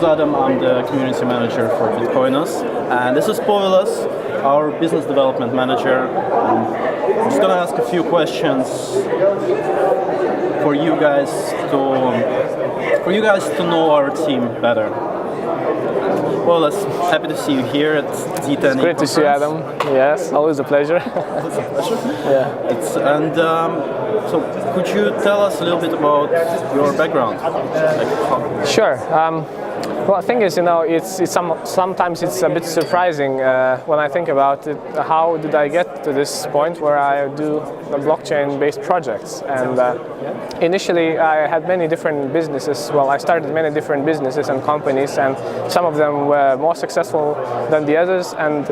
is Adam. I'm the community manager for Bitcoinus, and this is Povilas, our business development manager. I'm just gonna ask a few questions for you guys to know our team better. Povilas, happy to see you here at d10e. It's great to see you, Adam. Yes, always a pleasure. It's a pleasure. Yeah. So could you tell us a little bit about your background? Sure. Well, the thing is, sometimes it's a bit surprising when I think about it. How did I get to this point where I do the blockchain-based projects? And initially, I had many different businesses. Well, I started many different businesses and companies, and some of them were more successful than the others. And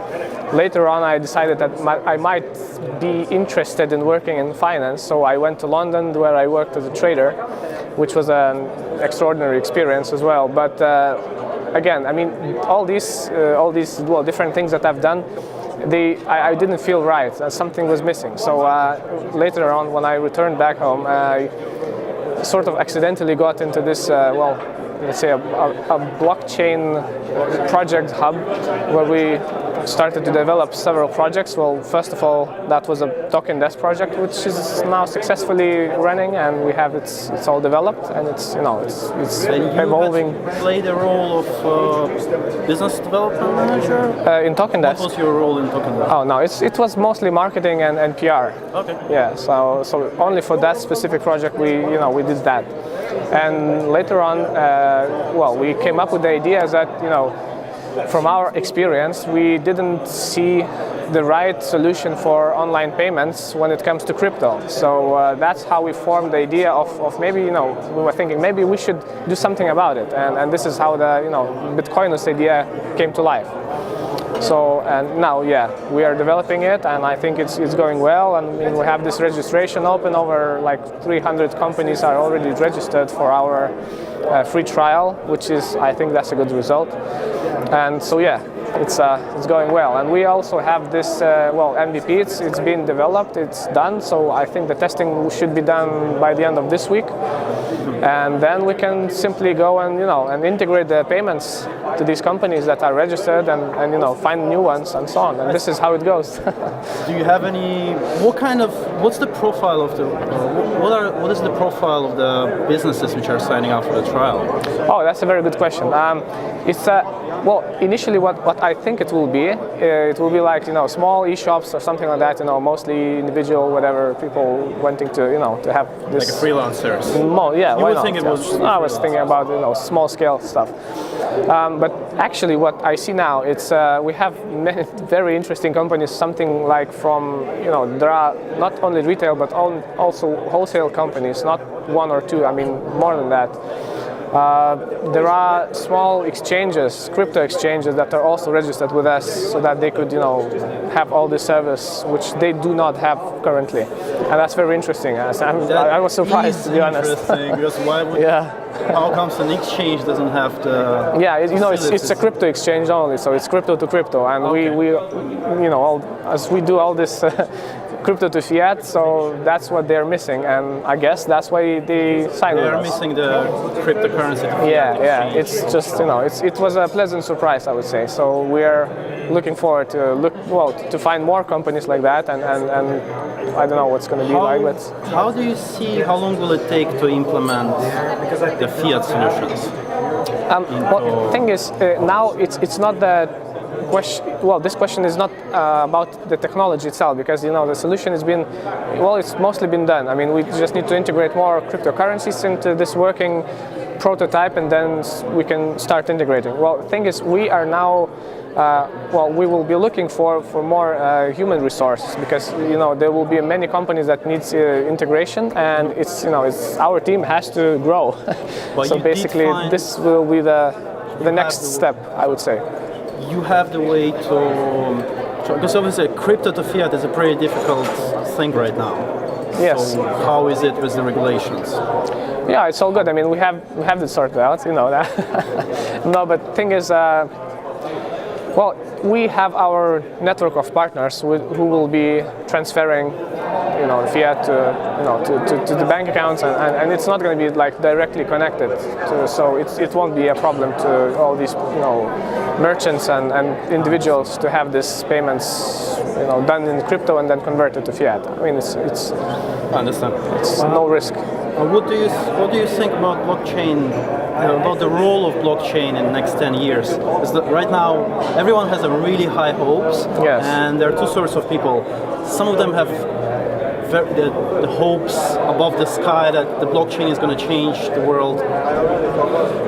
later on, I decided that I might be interested in working in finance. So I went to London, where I worked as a trader, which was an extraordinary experience as well. But again, I mean, all these different things that I've done, I didn't feel right. Something was missing. So later on, when I returned back home, I sort of accidentally got into this, let's say a blockchain project hub, where we started to develop several projects. Well, first of all, that was a d10e project, which is now successfully running, and we have it's all developed, and it's evolving. You played the role of business development manager in d10e. What was your role in d10e? Oh no, it was mostly marketing and PR. Okay. Yeah, so only for that specific project we did that, and later on, we came up with the idea that from our experience, we didn't see the right solution for online payments when it comes to crypto. So that's how we formed the idea of maybe, we were thinking maybe we should do something about it. And this is how the, Bitcoinus idea came to life. So, and now, we are developing it, and I think it's going well. And we have this registration open. Over like 300 companies are already registered for our free trial, which is, I think that's a good result. And so it's going well. And we also have this MVP. It's been developed. It's done. So I think the testing should be done by the end of this week. And then we can simply go and integrate the payments to these companies that are registered, and find new ones and so on. And this is how it goes. Do you have any? What's the profile of what is the profile of the businesses which are signing up for the trial? Oh, that's a very good question. Initially what I think it will be like small e-shops or something like that. Mostly individual, whatever, people wanting to have this. Like a freelancers. Why not? I was thinking about small scale stuff. But actually, what I see now, it's we have many very interesting companies. Something like from there are not only retail but also wholesale companies, not one or two. I mean more than that. There are small exchanges, crypto exchanges, that are also registered with us, so that they could, have all the service which they do not have currently, and that's very interesting. I was surprised, to be honest. Interesting, because why would? How comes an exchange doesn't have the? Yeah, it's a crypto exchange only, so it's crypto to crypto, and okay. as we do all this. Crypto to fiat, so that's what they're missing, and I guess that's why they signed with us. They're missing the cryptocurrency to fiat. Yeah. It's just it was a pleasant surprise, I would say. So we're looking forward to find more companies like that, and I don't know what's going to be like. But how do you see? How long will it take to implement the fiat solutions? The thing is, now it's not that. This question is not about the technology itself, because the solution has been, it's mostly been done. I mean, we just need to integrate more cryptocurrencies into this working prototype, and then we can start integrating. Well, the thing is, we are now, we will be looking for more human resources, because there will be many companies that needs integration, and it's our team has to grow. So basically, this will be the next step, I would say. You have the way to because obviously crypto to fiat is a pretty difficult thing right now. Yes. So how is it with the regulations? Yeah, it's all good. I mean, we have this sorted out, that. No, but thing is, Well, we have our network of partners who will be transferring, fiat to the bank accounts, and it's not going to be like directly connected. So it won't be a problem to all these, merchants and individuals to have these payments, done in crypto and then converted to fiat. I mean, it's I understand. It's no risk. What do you think about blockchain? About the role of blockchain in the next 10 years? Is that right now everyone has a really high hopes, yes. And there are two sorts of people. Some of them have the hopes above the sky that the blockchain is going to change the world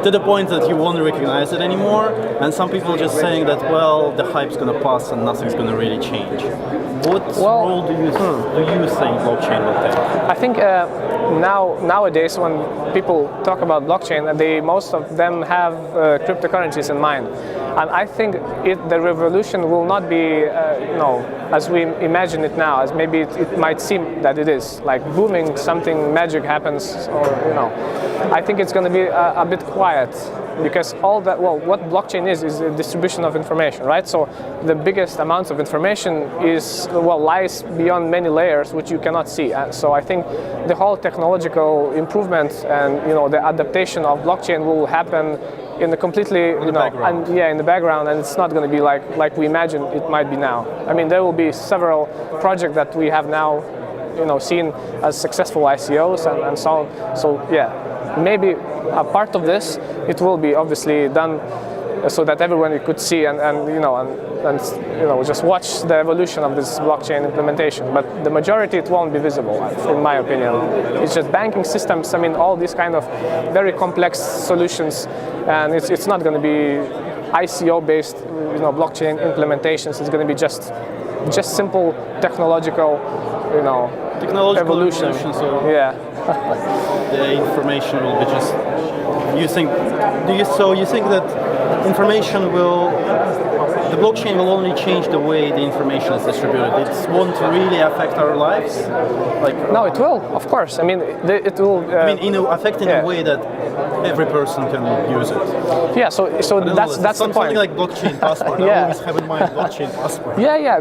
to the point that you won't recognize it anymore, and some people just saying that, well, the hype's going to pass and nothing's going to really change. What role do you think blockchain will take? I think nowadays when people talk about blockchain, most of them have cryptocurrencies in mind, and I think the revolution will not be as we imagine it now, as maybe it might seem that it is, like booming, something magic happens, or I think it's going to be a bit quiet, because what blockchain is a distribution of information, right? So the biggest amounts of information lies beyond many layers which you cannot see. So I think the whole technological improvement and the adaptation of blockchain will happen in the completely in the background, and it's not going to be like we imagine it might be now. I mean, there will be several projects that we have now seen as successful ICOs and so on. So yeah, maybe a part of this it will be obviously done so that everyone could see and just watch the evolution of this blockchain implementation. But the majority, it won't be visible, in my opinion. It's just banking systems. I mean, all these kind of very complex solutions, and it's not going to be ICO-based, blockchain implementations. It's going to be just simple technological, evolution. So yeah. The information will be just. You think that the blockchain will only change the way the information is distributed. It won't really affect our lives. No, it will, of course. I mean, it will. Affect in a way that every person can use it. Yeah. So that's the point. Something like blockchain passport. I always have in mind blockchain passport. Yeah.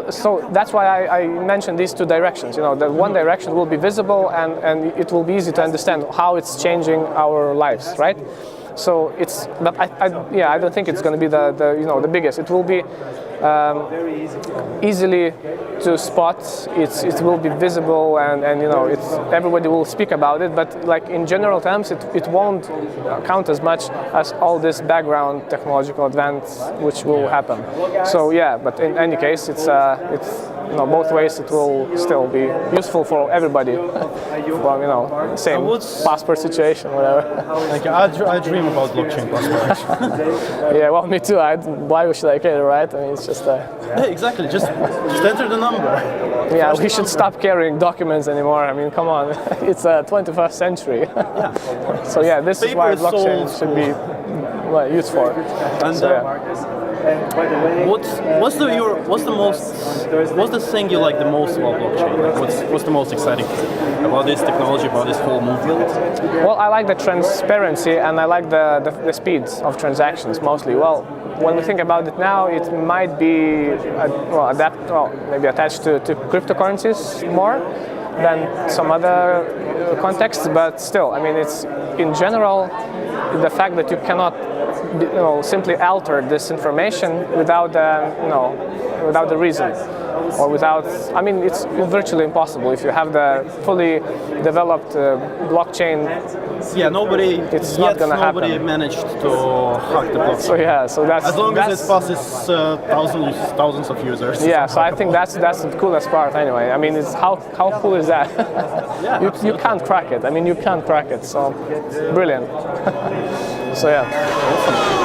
So that's why I mentioned these two directions. The one direction will be visible, and it will be easy to understand how it's changing our lives, right? So but I don't think it's going to be the biggest. It will be easily to spot. It will be visible, and everybody will speak about it. But like in general terms, it won't count as much as all this background technological advance which will happen. So yeah, but in any case, it's both ways it will still be useful for everybody. From same passport situation, whatever. I dream about blockchain passport. Yeah, well, me too. Why should I care, right? I mean, it's just. Yeah, exactly. Just enter the number. Yeah, we should stop carrying documents anymore. I mean, come on, it's a 21st century. Yeah. So yeah, this is why blockchain should be used for. And so, yeah. What's the thing you like the most about blockchain? What's the most exciting thing about this technology, about this whole movement? Well, I like the transparency, and I like the speed of transactions mostly. Well, when we think about it now, it might be maybe attached to cryptocurrencies more than some other contexts, but still, I mean, it's in general the fact that you cannot simply alter this information without the reason, or without. I mean, it's virtually impossible if you have the fully developed blockchain. Yeah, nobody managed to hack the blockchain. So yeah, so that's as long as it passes thousands of users. Yeah, so I think that's the coolest part anyway. I mean, it's how cool is that? Yeah, you can't crack it. I mean, you can't crack it. So brilliant. So yeah. Awesome.